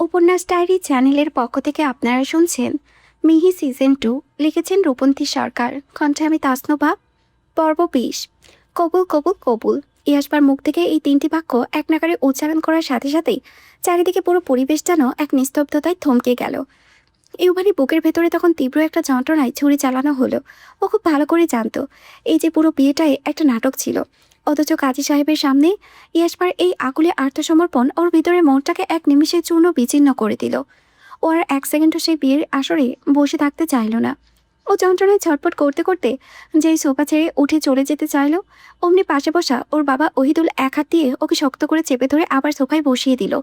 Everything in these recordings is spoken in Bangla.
উপন্যাস ডায়েরি চ্যানেলের পক্ষ থেকে আপনারা শুনছেন মিহি সিজন 2। লিখেছেন রূপন্তী সরকার, কণ্ঠে আমি তাসনুভা। পর্ব 20। কবুল কবুল কবুল। ইয়াসবার মুখ থেকে এই তিনটি বাক্য এক নাগারে উচ্চারণ করার সাথে সাথেই চারিদিকে পুরো পরিবেশ যেন এক নিস্তব্ধতায় থমকে গেল। ইউভানি বুকের ভেতরে তখন তীব্র একটা যন্ত্রণায় ছুরি চালানো হলো। ও খুব ভালো করে জানতো এই যে পুরো বিয়েটাই একটা নাটক ছিল, অথচ কাজী সাহেবের সামনে ইয়াসবার এই আকুলে আত্মসমর্পণ ওর ভিতরের মনটাকে এক নিমিষে চূর্ণ বিচ্ছিন্ন করে দিল। ও আর এক সেকেন্ডও সেই বিয়ের আসরে বসে থাকতে চাইল না। ও যন্ত্রণায় ছটপট করতে করতে যেই সোফা ছেড়ে উঠে চলে যেতে চাইল, অমনি পাশে বসা ওর বাবা ওহিদুল এক হাত দিয়ে ওকে শক্ত করে চেপে ধরে আবার সোফায় বসিয়ে দিল।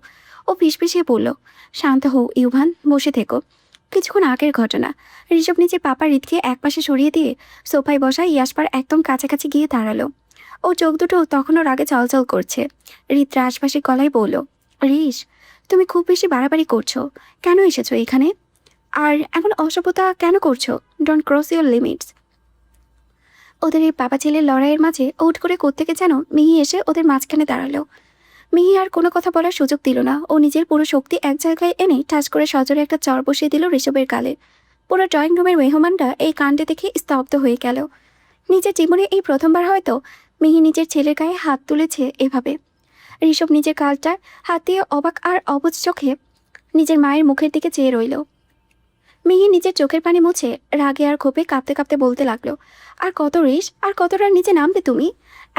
ও ফিসফিসিয়ে বলল, শান্ত হও ইউভান, বসে থেকো। কিছুক্ষণ আগের ঘটনা। ঋষভ নিজের পাপা রিতকে একপাশে সরিয়ে দিয়ে সোফায় বসা ইয়াসপার একদম কাছাকাছি গিয়ে দাঁড়ালো। ও চোখ দুটো তখনও রাগে চলচল করছে। রিত আশপাশে গলায় বলল, ঋষ, তুমি খুব বেশি বাড়াবাড়ি করছো। কেন এসেছো এখানে? আর এমন অসভ্যতা কেন করছো? Don't cross your limits. ওদের এই বাবা ছেলের লড়াইয়ের মাঝে উঠ করে কোত্থেকে যেন মিহি এসে ওদের মাঝখানে দাঁড়ালো। মিহি আর কোনো কথা বলার সুযোগ দিল না। ও নিজের পুরো শক্তি এক জায়গায় এনে ঠাস করে সজোরে একটা চর বসিয়ে দিল ঋষভের গালে। পুরো ড্রয়িং রুমের মেহমানরা এই কাণ্ডে দেখে স্তব্ধ হয়ে গেল। নিজের জীবনে এই প্রথমবার হয়তো মিহি নিজের ছেলের গায়ে হাত তুলেছে এভাবে। ঋষভ নিজের গালটার হাত দিয়ে অবাক আর অবুঝ চোখে নিজের মায়ের মুখের দিকে চেয়ে রইল। মিহি নিজের চোখের পানি মুছে রাগে আর ক্ষোভে কাঁপতে কাঁপতে বলতে লাগলো, আর কত ঋষ, আর কতটা নিচে নামবে তুমি?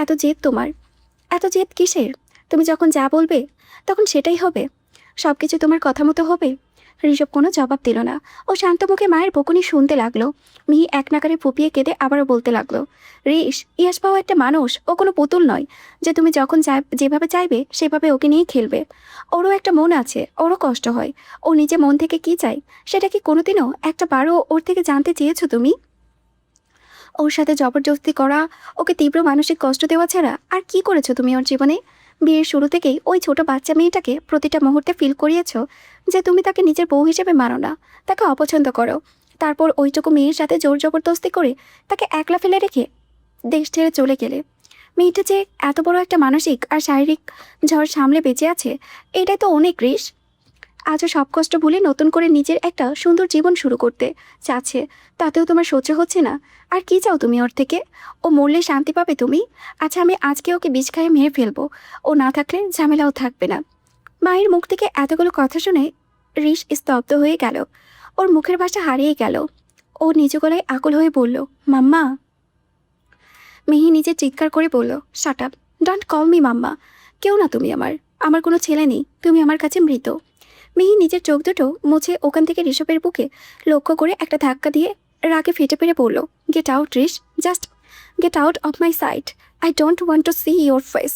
এত জেদ তোমার? এত জেদ কিসের? তুমি যখন যা বলবে তখন সেটাই হবে, সব কিছু তোমার কথা মতো হবে। ঋষভ কোনো জবাব দিল না। ও শান্ত মুখে মায়ের বকুনি শুনতে লাগলো। মিহি এক নাগারে ফুপিয়ে কেঁদে আবারও বলতে লাগলো, ঋষ, ইয়াসবাও একটা মানুষ, ও কোনো পুতুল নয় যে তুমি যখন যেভাবে চাইবে সেভাবে ওকে নিয়ে খেলবে। ওরও একটা মন আছে, ওরও কষ্ট হয়। ও নিজে মন থেকে কি চায় সেটা কি কোনোদিনও একটা বারও ওর থেকে জানতে চেয়েছো তুমি? ওর সাথে জবরদস্তি করা, ওকে তীব্র মানসিক কষ্ট দেওয়া ছাড়া আর কি করেছো তুমি ওর জীবনে? বিয়ের শুরু থেকেই ওই ছোট বাচ্চা মেয়েটাকে প্রতিটা মুহূর্তে ফিল করিয়েছ যে তুমি তাকে নিজের বউ হিসেবে মানো না, তাকে অপছন্দ করো। তারপর ওইটুকু মেয়ের সাথে জোর জবরদস্তি করে তাকে একলা ফেলে রেখে দেশ ছেড়ে চলে গেলে। মেয়েটা যে এত বড় একটা মানসিক আর শারীরিক ঝড় সামলে বেঁচে আছে, এটাই তো অনেক রিস্ক। আজও সব কষ্ট ভুলে নতুন করে নিজের একটা সুন্দর জীবন শুরু করতে চাচ্ছে, তাতেও তোমার সহ্য হচ্ছে না। আর কি চাও তুমি ওর থেকে? ও মরলে শান্তি পাবে তুমি? আচ্ছা, আমি আজকে ওকে বিষ খাইয়ে মেরে ফেলবো, ও না থাকলে ঝামেলাও থাকবে না। মায়ের মুখ থেকে এতগুলো কথা শুনে ঋষ স্তব্ধ হয়ে গেল। ওর মুখের ভাষা হারিয়ে গেল। ও নিজ গলায় আকুল হয়ে বলল, মাম্মা। মিহি নিজে চিৎকার করে বলল, shut up, don't call me mamma. কেউ না তুমি আমার, আমার কোনো ছেলে নেই, তুমি আমার কাছে মৃত। মিহি নিজের চোখ দুটো মুছে ওখান থেকে ঋষভের বুকে লক্ষ্য করে একটা ধাক্কা দিয়ে রাগে ফেটে পেরে বলল, get out Rish, just get out of my sight. I don't want to see your face.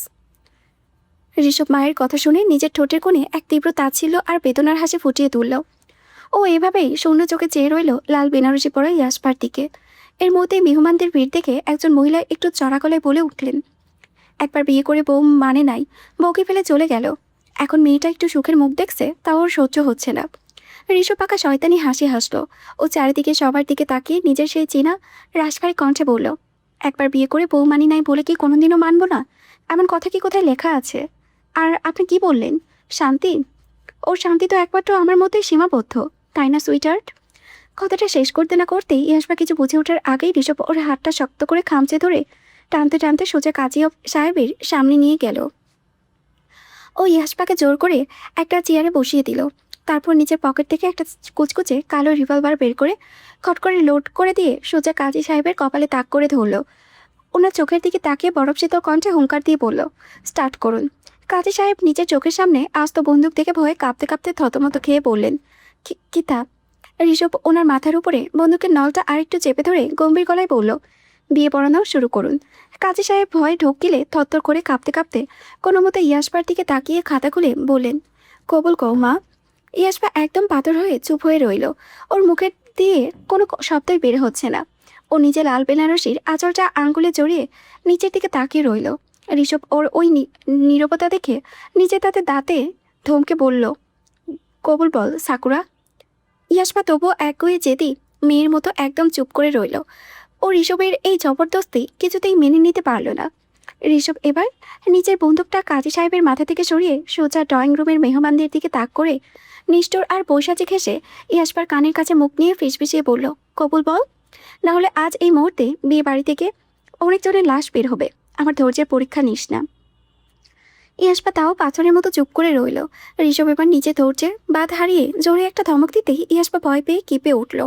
Rishabh মায়ের কথা শুনে নিজের ঠোঁটের কোণে এক তীব্র তাচ্ছিল্য আর বেদনার হাসি ফুটিয়ে তুলল। ও এভাবেই শূন্য চোখে চেয়ে রইল লাল বেনারসি পরা ইয়াসপার দিকে। এর মধ্যে মেহমানদের ভিড় দেখে একজন মহিলা একটু চড়া গলায় বলে উঠলেন, একবার বিয়ে করে বউ মানে নাই, বউকে ফেলে চলে গেল। এখন মেয়েটা একটু সুখের মুখ দেখছে, তাও ওর সহ্য হচ্ছে না। ঋষভ পাকা শয়তানি হাসি হাসলো। ও চারিদিকে সবার দিকে তাকিয়ে নিজের সেই চেনা রাশভারী কণ্ঠে বলল, একবার বিয়ে করে বউ মানি নাই বলে কি কোনোদিনও মানবো না? এমন কথা কি কোথায় লেখা আছে? আর আপনি কি বললেন, শান্তি? ওর শান্তি তো একমাত্র আমার মধ্যেই সীমাবদ্ধ, তাই না সুইটহার্ট? কথাটা শেষ করতে না করতেই ইয়াসবা কিছু বুঝে ওঠার আগেই ঋষভ ওর হাতটা শক্ত করে খামচে ধরে টানতে টানতে সোজা কাজী সাহেবের সামনে নিয়ে গেল। ও ইয়াসবাকে জোর করে একটা চেয়ারে বসিয়ে দিল। তারপর নিজের পকেট থেকে একটা কুচকুচে কালো রিভলভার বের করে খট করে লোড করে দিয়ে সোজা কাজী সাহেবের কপালে তাক করে ধরল। ওনার চোখের দিকে তাকিয়ে বরফ শীতল কণ্ঠে হুঙ্কার দিয়ে বলল, স্টার্ট করুন। কাজী সাহেব নিজের চোখের সামনে আস্ত বন্দুক দেখে ভয়ে কাঁপতে কাঁপতে থতমত খেয়ে বললেন, কিতাব। ঋষভ ওনার মাথার উপরে বন্দুকের নলটা আরেকটু চেপে ধরে গম্ভীর গলায় বলল, বিয়ে পড়ানো শুরু করুন। কাজী সাহেব ভয়ে ঢোক গিলে থরথর করে কাঁপতে কাঁপতে কোনো মতো ইয়াসবার দিকে তাকিয়ে খাতা খুলে বললেন, কবুল কও মা। ইয়াসবা একদম পাথর হয়ে চুপ হয়ে রইল। ওর মুখের দিয়ে কোনো শব্দই বের হচ্ছে না। ও নিজে লাল বেনারসির আঁচলটা আঙ্গুলে জড়িয়ে নিচের দিকে তাকিয়ে রইল। ঋষভ ওর ওই নীরবতা দেখে নিজে তাতে দাঁতে ধমকে বলল, কবুল বল সাকুরা। ইয়াসবা তবুও একগুঁয়ে জেদি মেয়ের মতো একদম চুপ করে রইল। ও ঋষভের এই জবরদস্তি কিছুতেই মেনে নিতে পারল না। ঋষভ এবার নিজের বন্দুকটা কাজী সাহেবের মাথা থেকে সরিয়ে সোজা ড্রয়িং রুমের মেহমানদের দিকে তাক করে নিষ্ঠুর আর বৈশাচী ঘেঁষে ইয়াসপার কানের কাছে মুখ নিয়ে ফিসফিসিয়ে বলল, কবুল বল, না হলে আজ এই মুহূর্তে বিয়ে বাড়ি থেকে অনেকজনের লাশ বের হবে। আমার ধৈর্যের পরীক্ষা নিস না। ইয়াসপা তাও পাথরের মতো চুপ করে রইল। ঋষভ এবার নিজের ধৈর্যের বাঁধ হারিয়ে জোরে একটা ধমক দিতেই ইয়াসপা ভয় পেয়ে কেঁপে উঠল।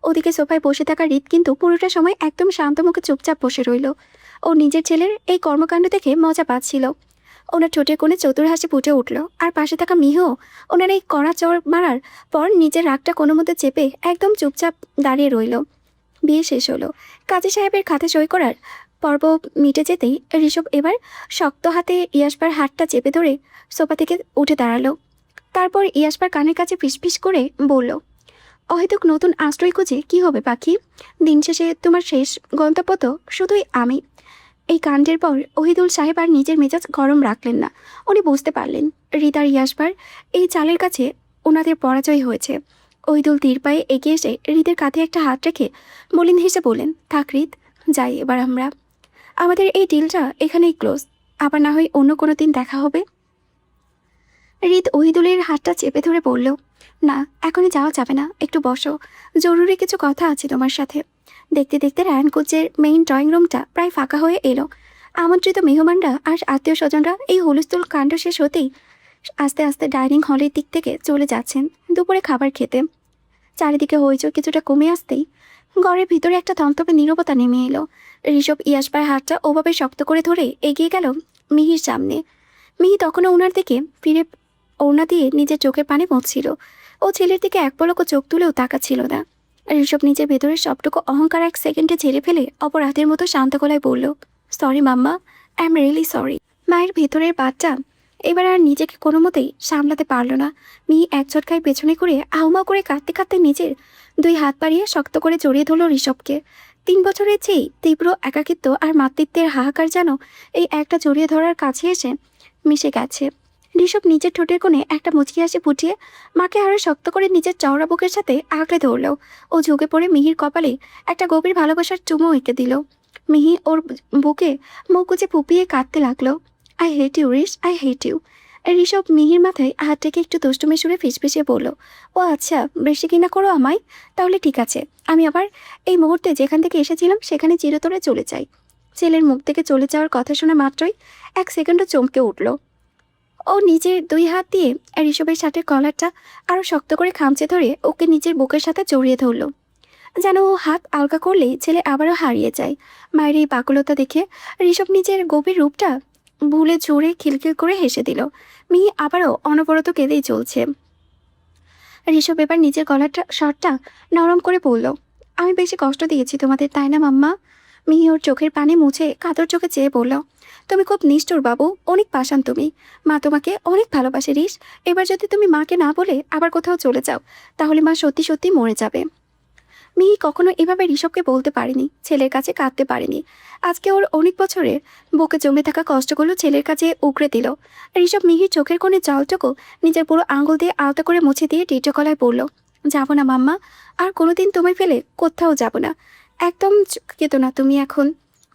ওদিকে সোফায় বসে থাকা রিত কিন্তু পুরোটা সময় একদম শান্ত মুখে চুপচাপ বসে রইল। ও নিজের ছেলের এই কর্মকাণ্ড দেখে মজা পাচ্ছিল। ওনার ঠোঁটের কোণে চতুর হাসি ফুটে উঠল। আর পাশে থাকা মিহও ওনার এই কড়া চড় মারার পর নিজের রাগটা কোনো মধ্যে চেপে একদম চুপচাপ দাঁড়িয়ে রইল। বিয়ে শেষ হলো। কাজী সাহেবের খাতে সই করার পর্ব মিটে যেতেই ঋষভ এবার শক্ত হাতে ইয়াসপার হাতটা চেপে ধরে সোফা থেকে উঠে দাঁড়ালো। তারপর ইয়াসপার কানের কাছে ফিসফিস করে বলল, অহেতুক নতুন আশ্রয় খুঁজে কি হবে পাখি? দিন শেষে তোমার শেষ গন্তব্য তো শুধুই আমি। এই কাণ্ডের পর ওহিদুল সাহেব আর নিজের মেজাজ গরম রাখলেন না। উনি বুঝতে পারলেন রিত আর ইয়াসপার এই চালের কাছে ওনাদের পরাজয় হয়েছে। ওহিদুল ধীর পায়ে এগিয়ে এসে রিতের কাঁধে একটা হাত রেখে মলিন হেসে বললেন, থাক রিত, যাই এবার আমরা। আমাদের এই ডিলটা এখানেই ক্লোজ। আবার না হয় অন্য কোনো দিন দেখা হবে। রিত ওহিদুলের হাতটা চেপে ধরে বলল, না, এখনই যাওয়া যাবে না, একটু বসো, জরুরি কিছু কথা আছে তোমার সাথে। দেখতে দেখতে রায়ানকুঞ্জের মেইন ড্রয়িং রুমটা প্রায় ফাঁকা হয়ে এলো। আমন্ত্রিত মেহমানরা আর আত্মীয় স্বজনরা এই হুলস্থুল কাণ্ড শেষ হতেই আস্তে আস্তে ডাইনিং হলের দিক থেকে চলে যাচ্ছেন দুপুরে খাবার খেতে। চারিদিকে হইচই কিছুটা কমে আসতেই ঘরের ভিতরে একটা থমথমে নীরবতা নেমে এলো। ঋষভ ইয়াসপার হাতটা ওভাবে শক্ত করে ধরে এগিয়ে গেল মিহির সামনে। মিহি তখনও ওনার দিকে ফিরে ওড়না দিয়ে নিজের চোখের পানি মুছছিল। ও ছেলের দিকে এক পলকও চোখ তুলেও তাকাচ্ছিল না। ঋষভ নিজের ভেতরের সবটুকু অহংকার এক সেকেন্ডে ঝেড়ে ফেলে অপরাধের মতো শান্ত গলায় বলল, sorry mamma, I am really sorry. মায়ের ভেতরের বাচ্চা এবার আর নিজেকে কোনো মতেই সামলাতে পারল না। মিহি এক ঝটকায় পেছনে করে আউমাউ করে কাঁদতে কাঁদতে নিজের দুই হাত বাড়িয়ে শক্ত করে জড়িয়ে ধরল ঋষভকে। 3 বছরের চেয়ে তীব্র একাকিত্ব আর মাতৃত্বের হাহাকার যেন এই একটা জড়িয়ে ধরার কাছে এসে মিশে গেছে। ঋষভ নিজের ঠোঁটের কোণে একটা মুচকি হাসি ফুটিয়ে মাকে আরও শক্ত করে নিজের চওড়া বুকের সাথে আঁকড়ে ধরল। ও ঝুঁকে পড়ে মিহির কপালে একটা গভীর ভালোবাসার চুমু এঁকে দিল। মিহি ওর বুকে মুখ গুজে ফুপিয়ে কাঁদতে লাগলো। I hate you Rish, I hate you. Rishabh Mihir মাথায় হাত রেখে একটু দুষ্টুমি সুরে ফিসফিসিয়ে বলল, ও আচ্ছা, বেশি কিনা করো আমায়? তাহলে ঠিক আছে, আমি আবার এই মুহূর্তে যেখান থেকে এসেছিলাম সেখানে চিরতরে চলে যাই। ছেলের মুখ থেকে চলে যাওয়ার কথা শোনা মাত্রই 1 সেকেন্ডও চমকে উঠল। ও নিজের 2 হাত দিয়ে ঋষভের শার্টের কলারটা আরও শক্ত করে খামচে ধরে ওকে নিজের বুকের সাথে জড়িয়ে ধরল। যেন ও হাত আলগা করলেই ছেলে আবারও হারিয়ে যায়। মায়ের এই বাকুলতা দেখে ঋষভ নিজের গভীর রূপটা ভুলে জোরে খিলখিল করে হেসে দিল। মিহি আবারও অনবরত কেঁদেই চলছে। ঋষভ এবার নিজের গলাটা শটটা নরম করে বলল, আমি বেশি কষ্ট দিয়েছি তোমাদের, তাই না মাম্মা? মিহি ওর চোখের পানি মুছে কাতর চোখে চেয়ে বলল, তুমি খুব নিষ্ঠুর বাবু, অনেক পাষাণ তুমি। মা তোমাকে অনেক ভালোবাসে রিস। এবার যদি তুমি মাকে না বলে আবার কোথাও চলে যাও তাহলে মা সত্যি সত্যি মরে যাবে। মিহি কখনো এভাবে ঋষভকে বলতে পারেনি, ছেলের কাছে কাঁদতে পারেনি। আজকে ওর অনেক বছরের বুকে জমে থাকা কষ্টগুলো ছেলের কাছে উগড়ে দিল। ঋষভ মিহির চোখের কোণে জলটুকু নিজের পুরো আঙুল দিয়ে আলতো করে মুছে দিয়ে টিটো গলায় বলল, যাবো না মাম্মা, আর কোনোদিন তোমায় ফেলে কোথাও যাব না। একদম কেতো না তুমি এখন।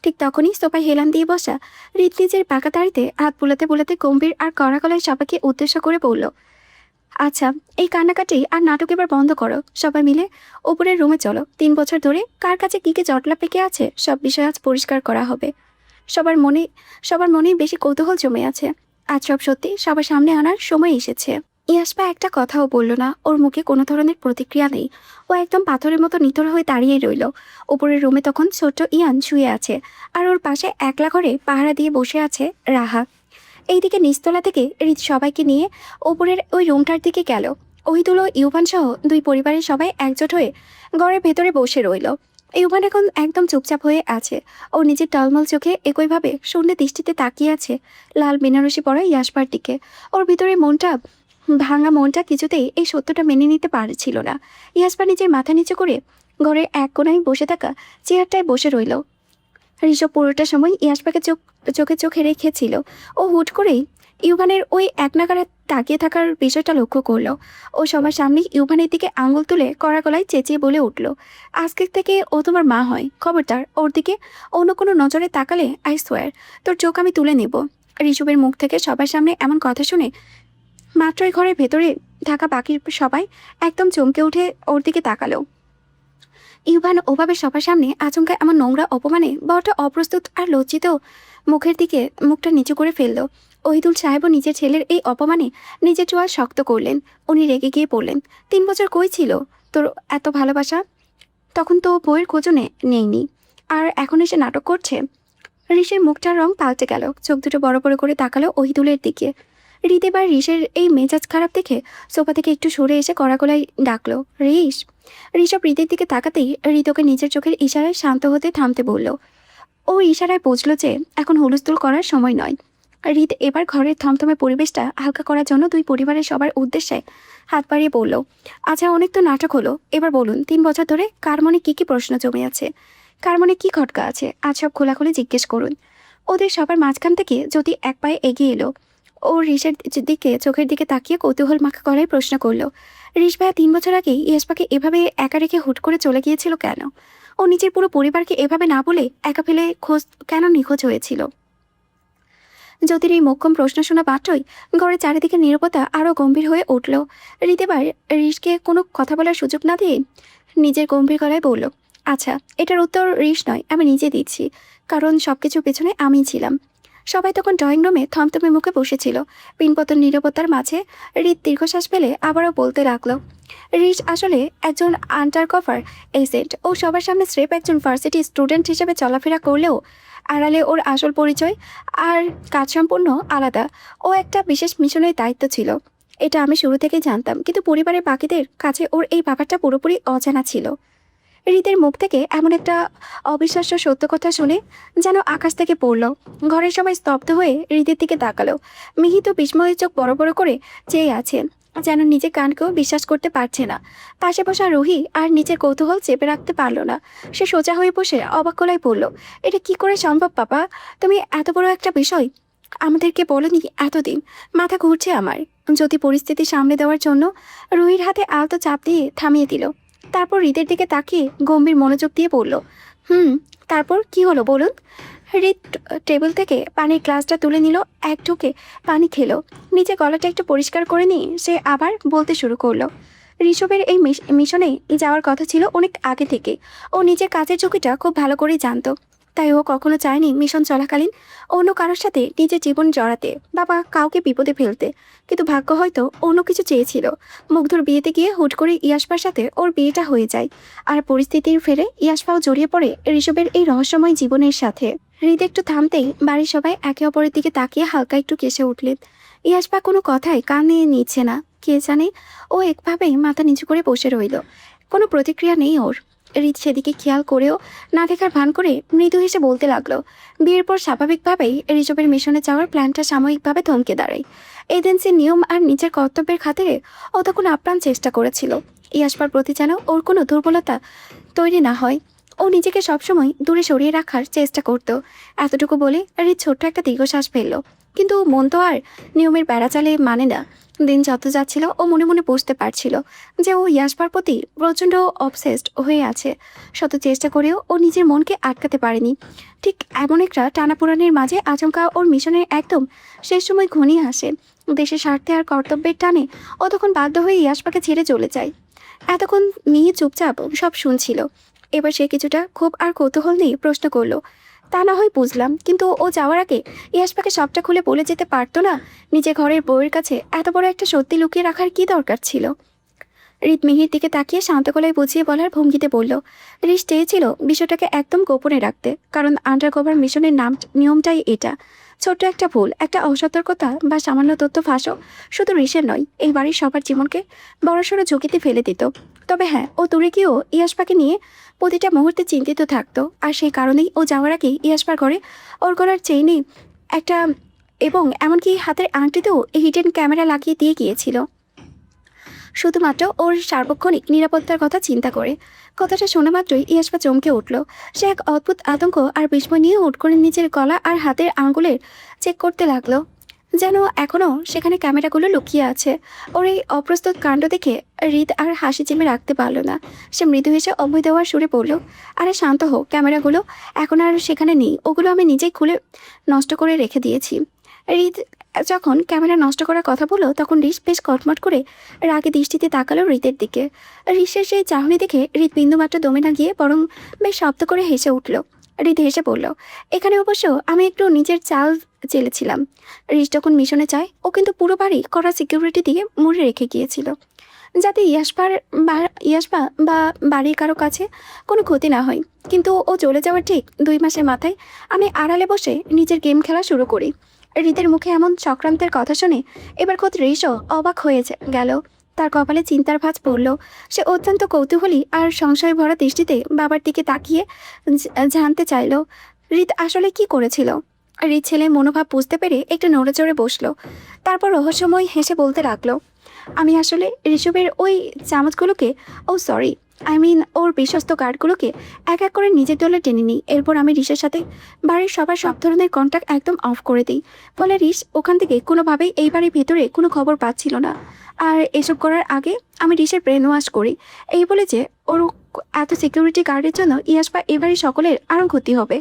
ঠিক তখনই সোফায় হেলান দিয়ে বসা রিত নিজের পাকা তাড়িতে হাত বুলাতে বুলাতে গম্ভীর আর কড়া গলায় সবাইকে উদ্দেশ্য করে বলল, আচ্ছা, এই কান্নাকাটি আর নাটক এবার বন্ধ করো। সবাই মিলে ওপরের রুমে চলো। 3 বছর ধরে কার কাছে কী কী জটলা পেকে আছে সব বিষয় আজ পরিষ্কার করা হবে। সবার মনেই বেশি কৌতূহল জমে আছে। আজ সব সত্যি সবার সামনে আনার সময় এসেছে। ইয়াসপা একটা কথাও বলল না। ওর মুখে কোনো ধরনের প্রতিক্রিয়া নেই। ও একদম পাথরের মতো নিথর হয়ে দাঁড়িয়ে রইল। ওপরের রুমে তখন ছোট্ট ইয়ান শুয়ে আছে, আর ওর পাশে একলা ঘরে পাহারা দিয়ে বসে আছে রাহা। এইদিকে নিচতলা থেকে রিত সবাইকে নিয়ে ওপরের ওই রুমটার দিকে গেল। ওহিদুল ও ইউভান সহ 2 পরিবারের সবাই একজোট হয়ে ঘরের ভেতরে বসে রইল। ইউভান এখন একদম চুপচাপ হয়ে আছে। ও নিজের টলমল চোখে একইভাবে শূন্য দৃষ্টিতে তাকিয়ে আছে লাল বেনারসি পরা ইয়াসপার দিকে। ওর ভিতরে ভাঙা মনটা কিছুতেই এই সত্যটা মেনে নিতে পারছিল না। ইয়াসপা নিজের মাথা নিচু করে ঘরের এক কোনায় বসে থাকা চেয়ারটায় বসে রইল। ঋষভ পুরোটা সময় ইয়াসপাকে চোখে চোখে রেখেছিল। ও হুট করেই ইউভানের ওই এক নাগাড়া তাকিয়ে থাকার বিষয়টা লক্ষ্য করলো। ও সবার সামনে ইউভানের দিকে আঙুল তুলে কড়া গলায় চেঁচিয়ে বলে উঠল, আজকের থেকে ও তোমার মা হয়, খবরদার ওর দিকে অন্য কোনো নজরে তাকালে আই সোয়ার তোর চোখ আমি তুলে নেব। ঋষভের মুখ থেকে সবার সামনে এমন কথা শুনে মাত্রই ঘরের ভেতরে থাকা বাকি সবাই একদম চমকে উঠে ওর দিকে তাকালো। ইউভান ওভাবে সবার সামনে আচমকা এমন নোংরা অপমানে বড় অপ্রস্তুত আর লজ্জিত মুখের দিকে মুখটা নিচু করে ফেলল। ওহিদুল সাহেবও নিজের ছেলের এই অপমানে নিজের চোয়াল শক্ত করলেন। উনি রেগে গিয়ে পড়লেন, 3 বছর কই ছিল তোর এত ভালোবাসা? তখন তো বইয়ের খোঁজও নেইনি, আর এখন এসে নাটক করছে। ঋষের মুখটার রং পাল্টে গেল, চোখ দুটো বড় বড় করে তাকালো ওহিদুলের দিকে। হৃদ এবার ঋষের এই মেজাজ খারাপ দেখে সোফা থেকে একটু সরে এসে কড়া গলায় ডাকলো, ঋষ। ঋষভ হৃদের দিকে তাকাতেই হৃদ ওকে নিজের চোখের ইশারায় শান্ত হতে থামতে বলল। ও ইশারায় বুঝলো যে এখন হুলস্থুল করার সময় নয়। হৃদ এবার ঘরের থমথমে পরিবেশটা হালকা করার জন্য দুই পরিবারের সবার উদ্দেশ্যে হাত বাড়িয়ে বলল, আচ্ছা অনেক তো নাটক হলো, এবার বলুন 3 বছর ধরে কার মনে কী কী প্রশ্ন জমে আছে, কার মনে কী খটকা আছে, আজ সব খোলাখুলি জিজ্ঞেস করুন। ওদের সবার মাঝখান থেকে যদি এক পায়ে এগিয়ে এলো, ও ঋষের দিকে চোখের দিকে তাকিয়ে কৌতূহল মাখা গলায় প্রশ্ন করলো, ঋষ ভাইয়া 3 বছর আগে ইয়াসপাকে এভাবে একা রেখে হুট করে চলে গিয়েছিল কেন? ও নিজের পুরো পরিবারকে এভাবে না বলে একা ফেলে কেন নিখোঁজ হয়েছিল? জ্যোতির এই মোক্ষম প্রশ্ন শোনা মাত্রই ঘরের চারিদিকে নীরবতা আরও গম্ভীর হয়ে উঠল। ঋতেবার ঋষকে কোনো কথা বলার সুযোগ না দিয়ে নিজের গম্ভীর গলায় বলল, আচ্ছা এটার উত্তর ঋষ নয়, আমি নিজে দিচ্ছি, কারণ সব কিছুর পেছনে আমিই ছিলাম। সবাই তখন ড্রয়িং রুমে থমথমে মুখে বসেছিল। পিনপতন নীরবতার মাঝে হৃদ দীর্ঘশ্বাস ফেলে আবারও বলতে লাগলো, ঋষ আসলে একজন আন্ডারকভার এজেন্ট। ও সবার সামনে স্রেফ একজন ভার্সিটি স্টুডেন্ট হিসেবে চলাফেরা করলেও আড়ালে ওর আসল পরিচয় আর কাজ সম্পূর্ণ আলাদা। ও একটা বিশেষ মিশনের দায়িত্ব ছিল, এটা আমি শুরু থেকেই জানতাম, কিন্তু পরিবারের বাকিদের কাছে ওর এই ব্যাপারটা পুরোপুরি অজানা ছিল। হৃদের মুখ থেকে এমন একটা অবিশ্বাস্য সত্য কথা শুনে যেন আকাশ থেকে পড়ল। ঘরের সবাই স্তব্ধ হয়ে হৃদের দিকে তাকালো। মিহিত বিস্ময়ের চোখ বড় বড় করে চেয়ে আছে, যেন নিজের কানকেও বিশ্বাস করতে পারছে না। পাশে বসা রুহি আর নিজের কৌতূহল চেপে রাখতে পারল না। সে সোজা হয়ে বসে অবাক গলায় বলল, এটা কি করে সম্ভব পাপা? তুমি এত বড় একটা বিষয় আমাদেরকে বলনি এতদিন। মাথা ঘুরছে আমার। যদি পরিস্থিতি সামলে দেওয়ার জন্য রুহির হাতে আলতো চাপ দিয়ে থামিয়ে দিল। তারপর হৃদের দিকে তাকিয়ে গম্ভীর মনোযোগ দিয়ে বলল, তারপর কি হলো বলুন? হৃদ টেবিল থেকে পানির গ্লাসটা তুলে নিল, এক ঢুকে পানি খেলো। নিচে গলাটা একটু পরিষ্কার করে নিয়ে সে আবার বলতে শুরু করলো, ঋষভের এই মিশনে যাওয়ার কথা ছিল অনেক আগে থেকে। ও নিজের কাজের ঝুঁকিটা খুব ভালো করেই জানতো, তাই ও কখনো চায়নি মিশন চলাকালীন অন্য কারোর সাথে নিজের জীবন জড়াতে, বাবা কাউকে বিপদে ফেলতে। কিন্তু ভাগ্য হয়তো অন্য কিছু চেয়েছিল। মুগ্ধর বিয়েতে গিয়ে হুট করে ইয়াসপার সাথে ওর বিয়েটা হয়ে যায়, আর পরিস্থিতির ফেরে ইয়াসপাও জড়িয়ে পড়ে ঋষভের এই রহস্যময় জীবনের সাথে। হৃদ একটু থামতেই বাড়ির সবাই একে অপরের দিকে তাকিয়ে হালকা একটু কেসে উঠলেন। ইয়াসপা কোনো কথাই কানে নিচ্ছে না, কে জানে। ও একভাবেই মাথা নিচু করে বসে রইল, কোনো প্রতিক্রিয়া নেই ওর। হৃদ সেদিকে খেয়াল করেও না দেখার ভান করে মৃদু হেসে বলতে লাগলো, বিয়ের পর স্বাভাবিকভাবেই ঋষভের মিশনে যাওয়ার প্ল্যানটা সাময়িকভাবে থমকে দাঁড়ায়। এজেন্সির নিয়ম আর নিজের কর্তব্যের খাতিরে ও তখন আপ্রাণ চেষ্টা করেছিল ইয়াসপার প্রতি যেন ওর কোনো দুর্বলতা তৈরি না হয়। ও নিজেকে সবসময় দূরে সরিয়ে রাখার চেষ্টা করত। এতটুকু বলে হৃদ ছোট্ট একটা দীর্ঘশ্বাস ফেলল। কিন্তু মন তো আর নিয়মের বেড়াচালে মানে না। দিন যত যাচ্ছিল ও মনে মনে বুঝতে পারছিল যে ও ইয়াসপার প্রতি প্রচণ্ড অবসেসড হয়ে আছে। শত চেষ্টা করেও ও নিজের মনকে আটকাতে পারেনি। ঠিক এমন একটা টানাপোড়ানের মাঝে আচমকা ওর মিশনের একদম শেষ সময় ঘনিয়ে আসে। দেশের স্বার্থে আর কর্তব্যের টানে ও তখন বাধ্য হয়ে ইয়াসপাকে ছেড়ে চলে যায়। এতক্ষণ মিহি চুপচাপ সব শুনছিল। এবার সে কিছুটা ক্ষোভ আর কৌতূহল নিয়ে প্রশ্ন করলো, তা না হয় বুঝলাম, কিন্তু ও যাওয়ার আগে ইয়াসপাকে সবটা খুলে বলে যেতে পারতো না? নিজে ঘরের বউয়ের কাছে এত বড় একটা সত্যি লুকিয়ে রাখার কি দরকার ছিল? হৃদ মিহির দিকে তাকিয়ে শান্ত গলায় বুঝিয়ে বলার ভঙ্গিতে বলল, ঋষ চেয়েছিল বিষয়টাকে একদম গোপনে রাখতে, কারণ আন্ডারকভার মিশনের নিয়মটাই এটা। ছোট্ট একটা ভুল, একটা অসতর্কতা বা সামান্য তথ্য ফাঁসও শুধু ঋষের নয়, এই বাড়ির সবার জীবনকে বড়সড় ঝুঁকিতে ফেলে দিত। তবে হ্যাঁ, ও দূরে গিয়েও ইয়াসপাকে নিয়ে প্রতিটা মুহূর্তে চিন্তিত থাকতো, আর সেই কারণেই ও যাওয়ার আগেই ইয়াসপার ঘরে ওর গলার চেইনে একটা এবং এমনকি হাতের আংটিতেও হিডেন ক্যামেরা লাগিয়ে দিয়ে গিয়েছিল, শুধুমাত্র ওর সার্বক্ষণিক নিরাপত্তার কথা চিন্তা করে। কথাটা শোনা মাত্রই ইয়াসপা চমকে উঠল। সে এক অদ্ভুত আতঙ্ক আর বিস্ময় নিয়ে হুট করে নিজের গলা আর হাতের আঙ্গুলের চেক করতে লাগলো। যেন এখনও সেখানে ক্যামেরাগুলো লুকিয়ে আছে। ওর এই অপ্রস্তুত কাণ্ড দেখে হৃদ আর হাসি চেপে রাখতে পারল না। সে মৃদু হেসে অভয় দেওয়ার সুরে বলল, আরে শান্ত হোক, ক্যামেরাগুলো এখন আর সেখানে নেই, ওগুলো আমি নিজেই খুলে নষ্ট করে রেখে দিয়েছি। হৃদ যখন ক্যামেরা নষ্ট করার কথা বলল তখন রিস বেশ কটমট করে রাগে দৃষ্টিতে তাকালো হৃদের দিকে। রিসের সেই চাহনি দেখে হৃদ বিন্দুমাত্র দমে না গিয়ে বরং বেশ শব্দ করে হেসে উঠল। হৃদ হেসে বলল, এখানে অবশ্য আমি একটু নিজের চাল চেলেছিলাম। রিস যখন মিশনে যায় ও কিন্তু পুরো বাড়ি কড়া সিকিউরিটি দিয়ে মুড়ে রেখে গিয়েছিল, যাতে ইয়াসবা বা বাড়ির কারো কাছে কোনো ক্ষতি না হয়। কিন্তু ও চলে যাওয়ার ঠিক 2 মাসের মাথায় আমি আড়ালে বসে নিজের গেম খেলা শুরু করি। হৃদের মুখে এমন চক্রান্তের কথা শুনে এবার খোদ রিসও অবাক হয়ে গেল। তার কপালে চিন্তার ভাঁজ পড়ল। সে অত্যন্ত কৌতূহলী আর সংশয় ভরা দৃষ্টিতে বাবার দিকে তাকিয়ে জানতে চাইল হৃদ আসলে কি করেছিল। হৃদ ছেলে মনোভাব বুঝতে পেরে একটু নড়ে চড়ে বসলো। তারপর রহস্যময় হেসে বলতে লাগলো, আমি আসলে ঋষভের ওই চামচগুলোকে, সরি, ওর বিশ্বস্ত গার্ডগুলোকে এক এক করে নিজের দলে টেনে নিই। এরপর আমি ঋষের সাথে বাড়ির সবার সব ধরনের কন্ট্যাক্ট একদম অফ করে দিই। ফলে ঋষ ওখান থেকে কোনোভাবেই এই বাড়ির ভেতরে কোনো খবর পাচ্ছিল না। আর এসব করার আগে আমি ঋষের ব্রেন ওয়াশ করি, এই বলে যে ওর এত সিকিউরিটি গার্ডের জন্য ইয়াসপা এবারই সকলের আরও ক্ষতি হবে।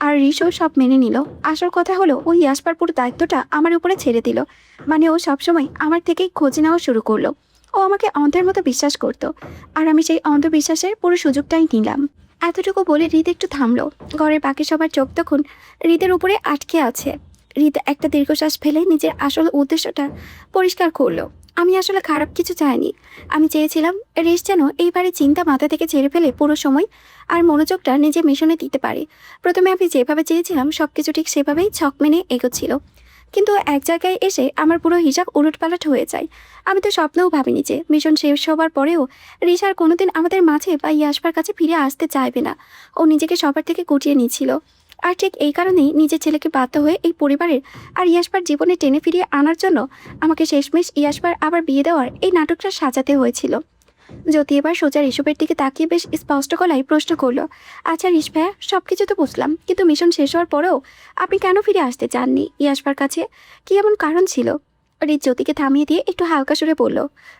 আর ঋষও সব মেনে নিল। আসল কথা হলো ওই ইয়াসপার পুরো দায়িত্বটা আমার উপরে ছেড়ে দিল। মানে ও সবসময় আমার থেকেই খোঁজ নেওয়া শুরু করলো। ও আমাকে অন্ধের মতো বিশ্বাস করত, আর আমি সেই অন্ধবিশ্বাসের পুরো সুযোগটাই নিলাম। এতটুকু বলে হৃদ একটু থামলো। ঘরের বাকি সবার চোখ তখন হৃদের উপরে আটকে আছে। হৃদ একটা দীর্ঘশ্বাস ফেলে নিজের আসল উদ্দেশ্যটা পরিষ্কার করলো। আমি আসলে খারাপ কিছু চাইনি। আমি চেয়েছিলাম রেশ যেন এইবারে চিন্তা মাথা থেকে ছেড়ে ফেলে পুরো সময় আর মনোযোগটা নিজের মিশনে দিতে পারে। প্রথমে আমি যেভাবে চেয়েছিলাম সব কিছু ঠিক সেভাবেই ছক মেনে এগোচ্ছিল, কিন্তু এক জায়গায় এসে আমার পুরো হিসাব উলটপালট হয়ে যায়। আমি তো স্বপ্নেও ভাবিনি যে মিশন শেষ হবার পরেও রিশার কোনোদিন আমাদের মাঝে বা ইয়াসবার কাছে ফিরে আসতে চাইবে না। ও নিজেকে সবার থেকে গুটিয়ে নিচ্ছিল। আর ঠিক এই কারণেই নিজের ছেলেকে বাধ্য হয়ে এই পরিবারের আর ইয়াসবার জীবনে টেনে ফিরিয়ে আনার জন্য আমাকে শেষমেশ ইয়াসবার আবার বিয়ে দেওয়ার এই নাটকটা সাজাতে হয়েছিল। জ্যোতি এবার সোজা ঋষভের দিকে তাকিয়ে বেশ স্পষ্ট গলায় প্রশ্ন করলো, আচ্ছা ঋষ ভাইয়া, সব কিছু তো বুঝলাম, কিন্তু মিশন শেষ হওয়ার পরেও আপনি কেন ফিরে আসতে চাননি? ইয়াসবার কাছে কি এমন কারণ ছিল? ঋষ জ্যোতিকে থামিয়ে দিয়ে একটু হালকা সুরে বলল,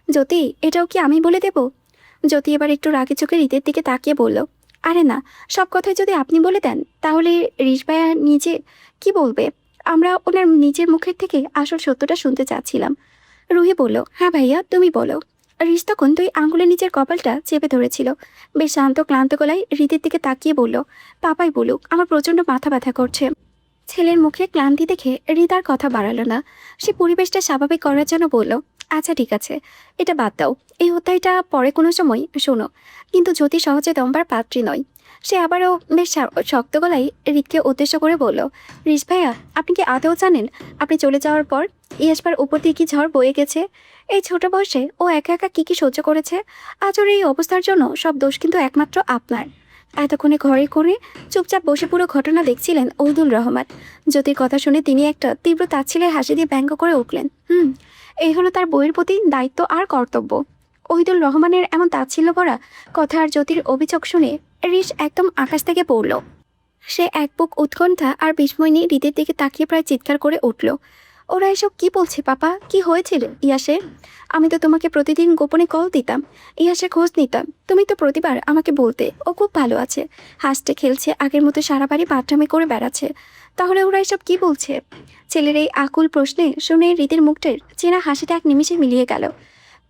জ্যোতি, এটাও কি আমি বলে দেব? জ্যোতি এবার একটু রাগে চোখে হৃদের দিকে তাকিয়ে বলল, আরে না, সব কথাই যদি আপনি বলে দেন তাহলে ঋষ ভাইয়া নিজে কি বলবে? আমরা ওনার নিজের মুখের থেকে আসল সত্যটা শুনতে চাচ্ছিলাম। রুহি বলল, হ্যাঁ ভাইয়া, তুমি বলো। রিস তখন দুই আঙুলে নিজের কপালটা চেপে ধরেছিল। বেশ শান্ত ক্লান্ত গলায় হৃদের দিকে তাকিয়ে বলল, পাপাই বলুক, আমার প্রচণ্ড মাথা ব্যথা করছে। ছেলের মুখে ক্লান্তি দেখে হৃদ আর কথা বাড়ালো না। সে পরিবেশটা স্বাভাবিক করার জন্য বলল, আচ্ছা ঠিক আছে, এটা বাদ দাও, এই অধ্যায়টা পরে কোনো সময় শোনো। কিন্তু জ্যোতি সহজে দমবার পাত্রী নয়। সে আবারও বেশ শক্ত গলায় হৃদকে উদ্দেশ্য করে বলল, রিস ভাইয়া, আপনি কি আদৌ জানেন আপনি চলে যাওয়ার পর ইয়াসবার উপর দিয়ে কি ঝড় বয়ে গেছে? এই ছোট বয়সে ও একা একা কী সহ্য করেছে। আজ ওর এই অবস্থার জন্য সব দোষ কিন্তু একমাত্র আপনার। এতক্ষণে ঘরে করে চুপচাপ বসে পুরো ঘটনা দেখছিলেন ওহিদুল রহমান। জ্যোতির কথা শুনে তিনি একটা তীব্র তাচ্ছিলের হাসি দিয়ে ব্যঙ্গ করে উঠলেন, এই হলো তার বইয়ের প্রতি দায়িত্ব আর কর্তব্য। ওহিদুল রহমানের এমন তাচ্ছিল্য ভরা কথা আর জ্যোতির অভিযোগ শুনে রিস একদম আকাশ থেকে পড়ল। সে এক বুক উৎকণ্ঠা আর বিস্ময় নিয়ে হৃদের দিকে তাকিয়ে প্রায় চিৎকার করে উঠল, ওরা এসব কি বলছে পাপা? কি হয়েছিল ইয়াসের? আমি তো তোমাকে প্রতিদিন গোপনে কল দিতাম, ইয়াসের খোঁজ নিতাম। তুমি তো প্রতিবার আমাকে বলতে ও খুব ভালো আছে, হাসতে খেলছে, আগের মতো সারা বাড়ি বাথরুমে করে বেড়াচ্ছে। তাহলে ওরা এসব কি বলছে? ছেলের এই আকুল প্রশ্নে শুনে হৃদের মুখটার চেনা হাসিটা এক নিমিষে মিলিয়ে গেল।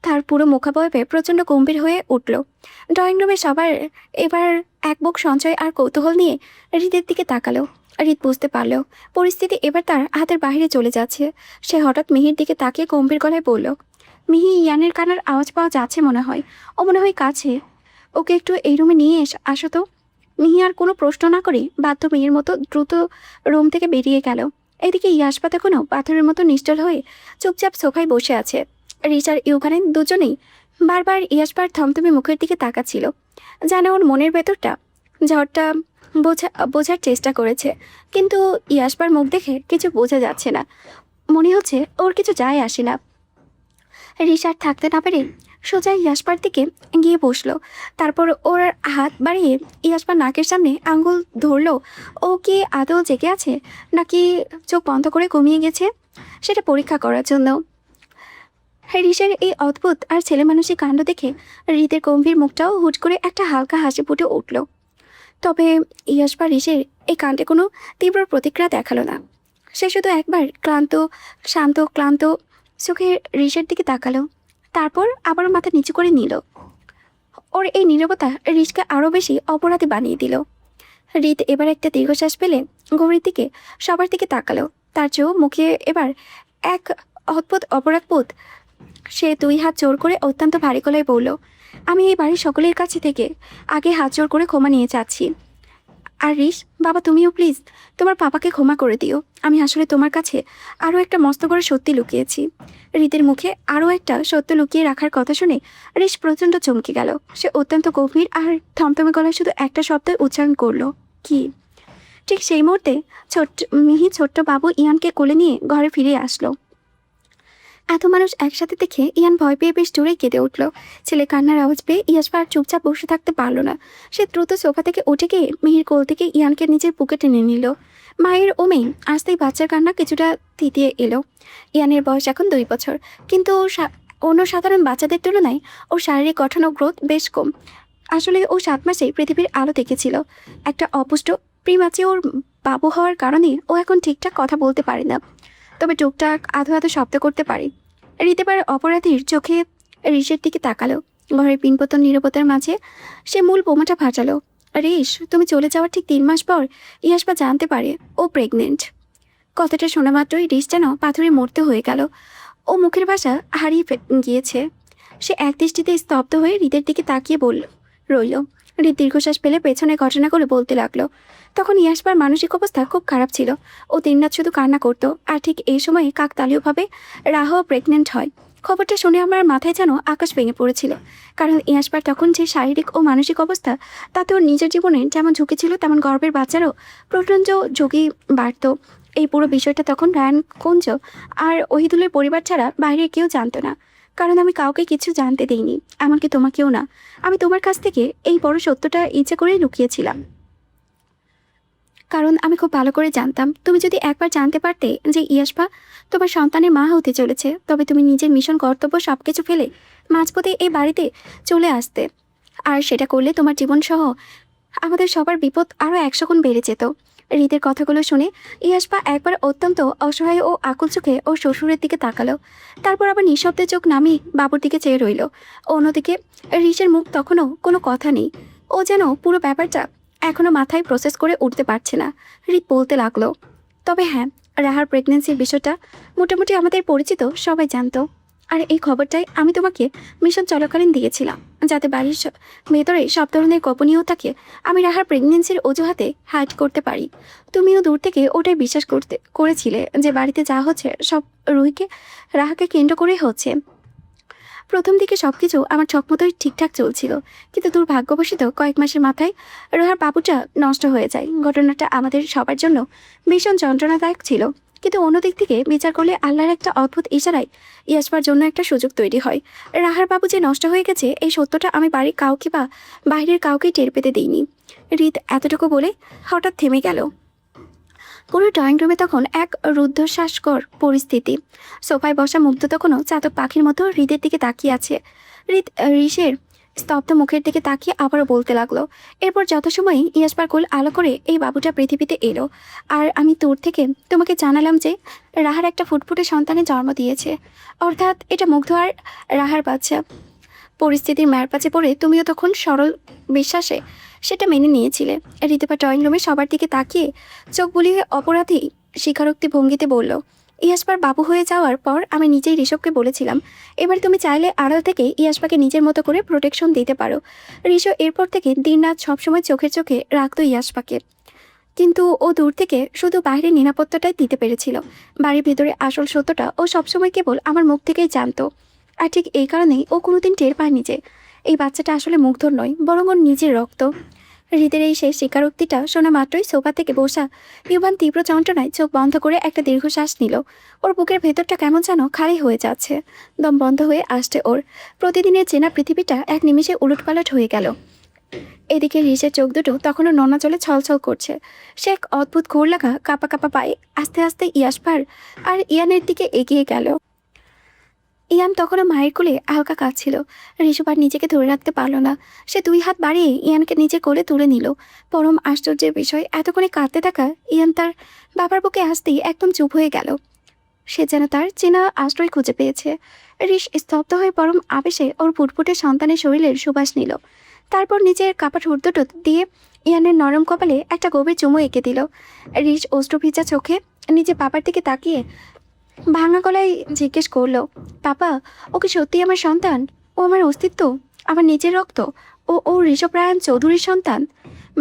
তার পুরো মুখাবয়বে প্রচণ্ড গম্ভীর হয়ে উঠল। ড্রয়িং রুমে সবার এবার এক বুক সঞ্চয় আর কৌতূহল নিয়ে হৃদের দিকে তাকালো। হৃদ বুঝতে পারল পরিস্থিতি এবার তার হাতের বাইরে চলে যাচ্ছে। সে হঠাৎ মিহির দিকে তাকিয়ে গম্ভীর গলায় বলল, মিহি, ইয়ানের কান্নার আওয়াজ পাওয়া যাচ্ছে মনে হয়, ও মনে হয় কাছে। ওকে একটু এই রুমে নিয়ে আসো তো। মিহি আর কোনো প্রশ্ন না করে বাধ্য মেয়ের মতো দ্রুত রুম থেকে বেরিয়ে গেল। এদিকে ইয়াসপাতা কোনো পাথরের মতো নিশ্চল হয়ে চুপচাপ সোফায় বসে আছে। রিচ আর ইউখানেন দুজনেই বারবার ইয়াসপার থমথমে মুখের দিকে তাকাচ্ছিল, যেন ওর মনের ভেতরটা ঝড়টা বোঝার চেষ্টা করেছে। কিন্তু ইয়াসপার মুখ দেখে কিছু বোঝা যাচ্ছে না। মনে হচ্ছে ওর কিছু যায় আসে না। রিশার থাকতে না পেরে সোজা ইয়াসপার দিকে গিয়ে বসলো। তারপর ওর হাত বাড়িয়ে ইয়াসপার নাকের সামনে আঙ্গুল ধরলো। ও কি আদৌ জেগে আছে নাকি চোখ বন্ধ করে ঘুমিয়ে গেছে? সেটা পরীক্ষা করার জন্য। ঋষের এই অদ্ভুত আর ছেলে মানুষের কাণ্ড দেখে হৃদের গম্ভীর মুখটাও হুট করে একটা হালকা হাসি ফুটে উঠল। তবে ইয়াশ বা ঋষের এই কাণ্ডে কোনো তীব্র প্রতিক্রিয়া দেখালো না। সে শুধু একবার ক্লান্ত চোখে ঋষের দিকে তাকালো, তারপর আবারও মাথা নিচু করে নিল। ওর এই নীরবতা ঋষকে আরও বেশি অপরাধী বানিয়ে দিল। হৃদ এবার একটা দীর্ঘশ্বাস ফেলে গৌরীর দিকে সবার দিকে তাকালো। তার চেয়েও মুখে এবার এক অদ্ভুত অপরাধবোধ। সে 2 হাত জোর করে অত্যন্ত ভারী গলায় বলল, আমি এই বাড়ির সকলের কাছে থেকে আগে হাত জোর করে ক্ষমা নিয়ে যাচ্ছি। আর ঋষ বাবা, তুমিও প্লিজ তোমার পাপাকে ক্ষমা করে দিও। আমি আসলে তোমার কাছে আরও একটা মস্ত করে সত্যি লুকিয়েছি। হৃদের মুখে আরও একটা সত্য লুকিয়ে রাখার কথা শুনে ঋষ প্রচণ্ড চমকে গেল। সে অত্যন্ত গভীর আর থমথমে গলায় শুধু একটা শব্দ উচ্চারণ করলো, কি? ঠিক সেই মুহূর্তে ছোট্ট বাবু ইয়ানকে কোলে নিয়ে ঘরে ফিরে আসলো। এত মানুষ একসাথে দেখে ইয়ান ভয় পেয়ে বেশ জোরেই কেঁদে উঠল। ছেলে কান্নার আওয়াজ পেয়ে ইয়াশ আর চুপচাপ বসে থাকতে পারল না। সে দ্রুত সোফা থেকে উঠে গিয়ে মিহির কোল থেকে ইয়ানকে নিজের বুকে টেনে নিল। মায়ের ও মেয়ে আসতেই বাচ্চার কান্না কিছুটা থিতিয়ে এলো। ইয়ানের বয়স এখন 2 বছর, কিন্তু অন্য সাধারণ বাচ্চাদের তুলনায় ওর শারীরিক গঠন ও গ্রোথ বেশ কম। আসলে ও 7 মাসেই পৃথিবীর আলো দেখেছিল। একটা অপুষ্ট প্রিম্যাচিওর বাবু হওয়ার কারণে ও এখন ঠিকঠাক কথা বলতে পারে না, তবে টুকটাক আধো আধো শব্দ করতে পারে। ঋতেবার অপরাধীর চোখে ঋষের দিকে তাকালো। ঘরের পিনপতন নীরবতার মাঝে সে মূল বোমাটা ফাটালো। ঋষ, তুমি চলে যাওয়ার ঠিক 3 মাস পর ইয়াসবা জানতে পারে ও প্রেগনেন্ট। কথাটা শোনা মাত্রই ঋষ যেন পাথরে মরতে হয়ে গেল। ও মুখের ভাষা হারিয়ে গিয়েছে। সে এক দৃষ্টিতে স্তব্ধ হয়ে হৃদের দিকে তাকিয়ে রইল। হৃদ দীর্ঘশ্বাস পেলে পেছনে ঘটনাগুলো বলতে লাগলো। তখন ইয়াসবার মানসিক অবস্থা খুব খারাপ ছিল। ও দিনরাত শুধু কান্না করতো। আর ঠিক এই সময়ে কাকতালীয়ভাবে রাহও প্রেগনেন্ট হয়। খবরটা শুনে আমার মাথায় যেন আকাশ ভেঙে পড়েছিল। কারণ ইয়াসবার তখন যে শারীরিক ও মানসিক অবস্থা, তাতে ওর নিজের জীবনে যেমন ঝুঁকি ছিল, তেমন গর্ভের বাচ্চারও প্রচণ্ড ঝুঁকি বাড়ত। এই পুরো বিষয়টা তখন রায়ান, কুঞ্জ আর ওহিদুলের পরিবার ছাড়া বাইরে কেউ জানতো না। কারণ আমি কাউকে কিছু জানতে দিইনি, এমনকি তোমাকেও না। আমি তোমার কাছ থেকে এই বড় সত্যটা ইচ্ছে করেই লুকিয়েছিলাম, কারণ আমি খুব ভালো করে জানতাম তুমি যদি একবার জানতে পারতে যে ইয়াসবা তোমার সন্তানের মা হতে চলেছে, তবে তুমি নিজের মিশন, কর্তব্য সব কিছু ফেলে মাঝপথে এই বাড়িতে চলে আসতে। আর সেটা করলে তোমার জীবনসহ আমাদের সবার বিপদ আরও 100 গুণ বেড়ে যেত। হৃদের কথাগুলো শুনে ইয়াসবা একবার অত্যন্ত অসহায় ও আকুল চোখে ও শ্বশুরের দিকে তাকালো। তারপর আবার নিঃশব্দে চোখ নামিয়ে বাবুর দিকে চেয়ে রইল। অন্যদিকে ঋষের মুখ তখনও কোনো কথা নেই। ও যেন পুরো ব্যাপারটা এখনও মাথায় প্রসেস করে উঠতে পারছে না। হৃদ বলতে লাগলো, তবে হ্যাঁ, রাহার প্রেগনেন্সির বিষয়টা মোটামুটি আমাদের পরিচিত সবাই জানতো। আর এই খবরটাই আমি তোমাকে মিশন চলাকালীন দিয়েছিলাম, যাতে বাড়ির ভেতরে সব ধরনের গোপনীয়তাকে আমি রাহার প্রেগনেন্সির অজুহাতে হাইড করতে পারি। তুমিও দূর থেকে ওটাই বিশ্বাস করেছিলে যে বাড়িতে যা হচ্ছে সব রাহাকে কেন্দ্র করেই হচ্ছে। প্রথম দিকে সব কিছু আমার ছকমতোই ঠিকঠাক চলছিল, কিন্তু দুর্ভাগ্যবশত কয়েক মাসের মাথায় রাহার বাবুটা নষ্ট হয়ে যায়। ঘটনাটা আমাদের সবার জন্য ভীষণ যন্ত্রণাদায়ক ছিল, কিন্তু অন্যদিক থেকে বিচার করলে আল্লাহর একটা অদ্ভুত ইশারায় ইয়াসবার জন্য একটা সুযোগ তৈরি হয়। রাহার বাবু যে নষ্ট হয়ে গেছে, এই সত্যটা আমি বাড়ির কাউকে বা বাইরের কাউকে টের পেতে দিইনি। হৃদ এতটুকু বলে হঠাৎ থেমে গেল। পুরো ড্রয়িং রুমে তখন এক রুদ্ধশ্বাসকর পরিস্থিতি। সোফায় বসা মুগ্ধ তখনও চাতক পাখির মতো হৃদের দিকে তাকিয়ে আছে। হৃদ ঋষের স্তব্ধ মুখের দিকে তাকিয়ে আবারও বলতে লাগলো, এরপর যত সময় ইয়াসবার কোল আলো করে এই বাবুটা পৃথিবীতে এলো, আর আমি দূর থেকে তোমাকে জানালাম যে রাহার একটা ফুটফুটে সন্তানের জন্ম দিয়েছে, অর্থাৎ এটা মুগ্ধ আর রাহার বাচ্চা। পরিস্থিতির মারপ্যাচে পড়ে তুমিও তখন সরল বিশ্বাসে সেটা মেনে নিয়েছিলে। ঋতুপা ড্রয়িং রুমে সবার দিকে তাকিয়ে চোখ বুলিয়ে অপরাধী স্বীকারোক্তি ভঙ্গিতে বলল, ইয়াসবার বাবু হয়ে যাওয়ার পর আমি নিজেই ঋষভকে বলেছিলাম, এবার তুমি চাইলে আড়াল থেকে ইয়াসবাকে নিজের মতো করে প্রোটেকশন দিতে পারো। ঋষভ এরপর থেকে দিনরাত সবসময় চোখে চোখে রাখতো ইয়াসবাকে, কিন্তু ও দূর থেকে শুধু বাইরের নিরাপত্তাটাই দিতে পেরেছিল। বাড়ির ভেতরে আসল সত্যটা ও সবসময় কেবল আমার মুখ থেকেই জানতো। আর ঠিক এই কারণেই ও কোনোদিন টের পায়নি যে এই বাচ্চাটা আসলে মুগ্ধর নয়, বরং ওর নিজের রক্ত। হৃদের এই শেষ স্বীকারোক্তিটা শোনা মাত্রই সোফা থেকে বসা ইউবান তীব্র যন্ত্রণায় চোখ বন্ধ করে একটা দীর্ঘশ্বাস নিল। ওর বুকের ভেতরটা কেমন যেন খালি হয়ে যাচ্ছে, দম বন্ধ হয়ে আসছে ওর। প্রতিদিনের চেনা পৃথিবীটা এক নিমেষে উলটপালট হয়ে গেল। এদিকে রিসের চোখ দুটো তখনও নোনা চলে ছলছল করছে। সে এক অদ্ভুত ঘোর লাগা কাপা কাপা পায়ে আস্তে আস্তে ইয়াসপার আর ইয়ানের দিকে এগিয়ে গেল। ইয়ান তখনও মায়ের কোলে হালকা কাঁদছিল। ঋষভ আর নিজেকে ধরে রাখতে পারল না। সে 2 হাত বাড়িয়ে ইয়ানকে নিজের কোলে তুলে নিল। পরম আশ্চর্যের বিষয়, এতক্ষণে কাঁদতে থাকা ইয়ান তার বাবার বুকে আসতেই একদম চুপ হয়ে গেল। সে যেন তার চেনা আশ্রয় খুঁজে পেয়েছে। ঋষ স্তব্ধ হয়ে পরম আবেশে ওর ফুটফুটে সন্তানের শরীরের সুবাস নিল। তারপর নিজের কাপা ঠোঁট দুটো দিয়ে ইয়ানের নরম কপালে একটা গভীর চুমু এঁকে দিল। ঋষ অশ্রুভিজা চোখে নিজের বাবার দিকে তাকিয়ে ভাঙা গলায় জিজ্ঞেস করলো, পাপা, ও কি সত্যি আমার সন্তান? ও আমার অস্তিত্ব, আমার নিজের রক্ত? ও ঋষভরায়ণ চৌধুরীর সন্তান?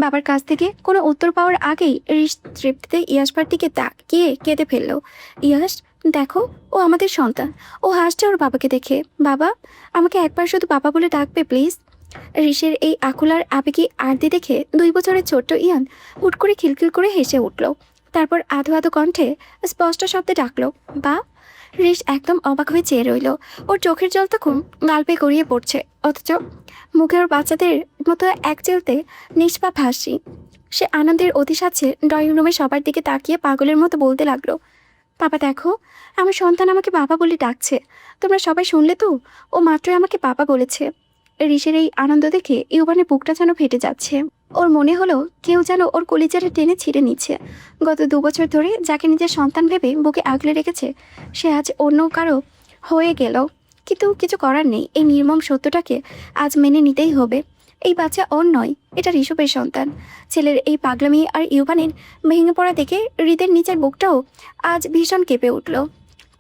বাবার কাছ থেকে কোনো উত্তর পাওয়ার আগেই ঋষ তৃপ্তিতে ইয়াসবার দিকে তাকিয়ে কেঁদে ফেলল। ইয়াস, দেখো, ও আমাদের সন্তান। ও হাসছে ওর বাবাকে দেখে। বাবা, আমাকে একবার শুধু বাবা বলে ডাকবে প্লিজ? ঋষের এই আকুলার আবেগী আরতি দেখে 2 বছরের ছোট্ট ইয়ান হুট করে খিলখিল করে হেসে উঠল। তারপর আধো আধো কণ্ঠে স্পষ্ট শব্দে ডাকলো, বা। ঋষ একদম অবাক হয়ে চেয়ে রইল। ওর চোখের জল তখন গাল বেয়ে গড়িয়ে পড়ছে, অথচ মুখে ওর বাচ্চাদের মতো এক চেলতে নিষ্পাপ হাসি। সে আনন্দের অতিসাচ্ছে ড্রয়িং রুমে সবার দিকে তাকিয়ে পাগলের মতো বলতে লাগলো, বাবা দেখো, আমার সন্তান আমাকে বাবা বলে ডাকছে। তোমরা সবাই শুনলে তো? ও মাত্রই আমাকে বাবা বলেছে। ঋষের এই আনন্দ দেখে ইউবানের বুকটা যেন ফেটে যাচ্ছে। ওর মনে হলো কেউ যেন ওর কলিজাটা টেনে ছিঁড়ে নিচ্ছে। গত 2 বছর ধরে যাকে নিজের সন্তান ভেবে বুকে আগলে রেখেছে, সে আজ অন্য কারো হয়ে গেল। কিন্তু কিছু করার নেই, এই নির্মম সত্যটাকে আজ মেনে নিতেই হবে। এই বাচ্চা ওর নয়, এটা ঋষভের সন্তান। ছেলের এই পাগলামি আর ইউবানের ভেঙে পড়া দেখে হৃদের নিচের বুকটাও আজ ভীষণ কেঁপে উঠল।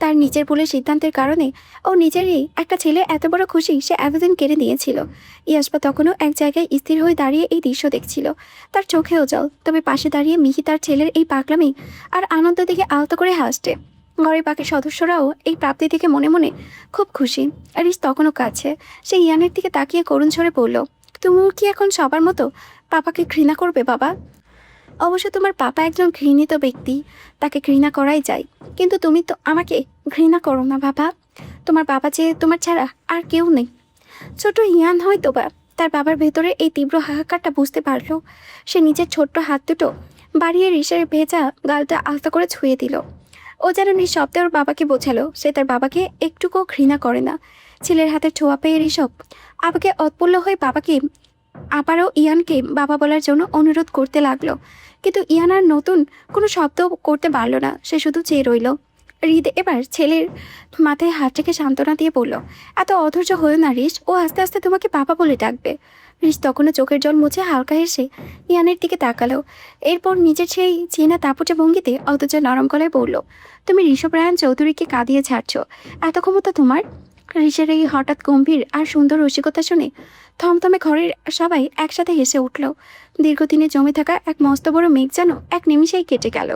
তার নিজের ভুলের সিদ্ধান্তের কারণে ও নিজেরই একটা ছেলে এত বড় খুশি সে এতদিন কেড়ে নিয়েছিল। ইয়াসপা তখনও এক জায়গায় স্থির হয়ে দাঁড়িয়ে এই দৃশ্য দেখছিল। তার চোখেও জল, তবে পাশে দাঁড়িয়ে মিহি তার ছেলের এই পাগলামি আর আনন্দ দেখে আলতো করে হাসছে। ঘরের বাকি সদস্যরাও এই প্রাপ্তি থেকে মনে মনে খুব খুশি। রিস তখনও কাছে। সে ইয়ানের দিকে তাকিয়ে করুণ স্বরে বলল, তুমিও কি এখন সবার মতো পাপাকে ঘৃণা করবে বাবা? অবশ্য তোমার পাপা একজন ঘৃণিত ব্যক্তি, তাকে ঘৃণা করাই যায়। কিন্তু তুমি তো আমাকে ঘৃণা করো না বাবা। তোমার বাবা যে তোমার ছাড়া আর কেউ নেই। ছোট ইয়ান হয়তো বা তার বাবার ভেতরে এই তীব্র হাহাকারটা বুঝতে পারলো। সে নিজের ছোট্ট হাত দুটো বাড়িয়ে ঋষের ভেজা গালটা আলতো করে ছুঁয়ে দিল। ও যেন নিঃশব্দে ওর বাবাকে বোঝালো সে তার বাবাকে একটুকুও ঘৃণা করে না। ছেলের হাতে ছোঁয়া পেয়ে ঋষভ আবেগে উৎফুল্ল হয়ে বাবাকে আবারও ইয়ানকে বাবা বলার জন্য অনুরোধ করতে লাগলো। কিন্তু ইয়ান আর নতুন কোনো শব্দ করতে পারল না। সে শুধু চেয়ে রইল। হৃদ এবার ছেলের মাথায় হাত রেখে সান্ত্বনা দিয়ে বলল, এত অধৈর্য হয়েও না রিস, ও আস্তে আস্তে তোমাকে বাবা বলে ডাকবে। রিস তখনও চোখের জল মুছে হালকা হেসে ইয়ানের দিকে তাকালো। এরপর নিজের সেই চেনা তাপুটে ভঙ্গিতে অথচ নরম গলায় বলল, তুমি ঋষভরায়ণ চৌধুরীকে কাঁদিয়ে ছাড়ছ, এত ক্ষমতা তোমার? ঋষের এই হঠাৎ গম্ভীর আর সুন্দর রসিকতা শুনে থমথমে ঘরের সবাই একসাথে হেসে উঠল। দীর্ঘদিনে জমে থাকা এক মস্ত বড় মেঘ যেন এক নিমিষেই কেটে গেল।